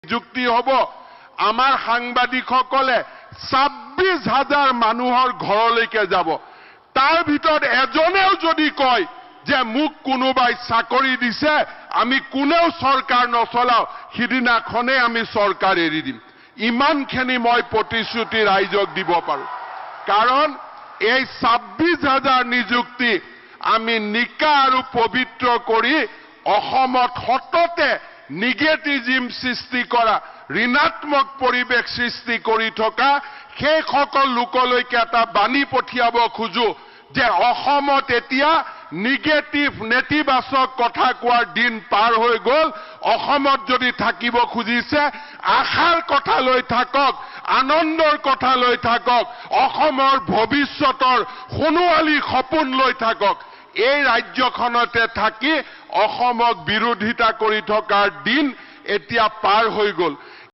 নিযুক্তি হ'ব আমাৰ সাংবাদিকসকলে 26,000 মানুহৰ ঘৰলৈকে যাব তাৰ ভিতৰত এজনেও যদি কয় যে মোক কোনোবাই চাকৰি দিছে আমি কোনেও চৰকাৰ নচলাও সিদিনাখনে আমি চৰকাৰ এৰি দিম ইমানখিনি মই প্ৰতিশ্ৰুতি ৰাইজক দিব পাৰো কাৰণ এই 26,000 নিযুক্তি আমি নিকা আৰু পবিত্ৰ কৰি অসমত হততে নিগেটিভিজম সৃষ্টি কৰা ঋণাত্মক পৰিৱেশ সৃষ্টি কৰি থকা সেই সকল লোকলৈকে এটা বাণী পঠিয়াব খোজো যে অসমত এতিয়া নিগেটিভ নেতিবাচক কথা কোৱাৰ দিন পাৰ হৈ গ'ল অসমত যদি থাকিব খুজিছে আশাৰ কথা লৈ থাকক আনন্দৰ কথা লৈ থাকক অসমৰ ভৱিষ্যতৰ সোণোৱালী সপোন লৈ থাকক এই ৰাজ্যখনতে থাকি অসমক বিৰোধিতা কৰি থকাৰ দিন এতিয়া পাৰ হৈ গ'ল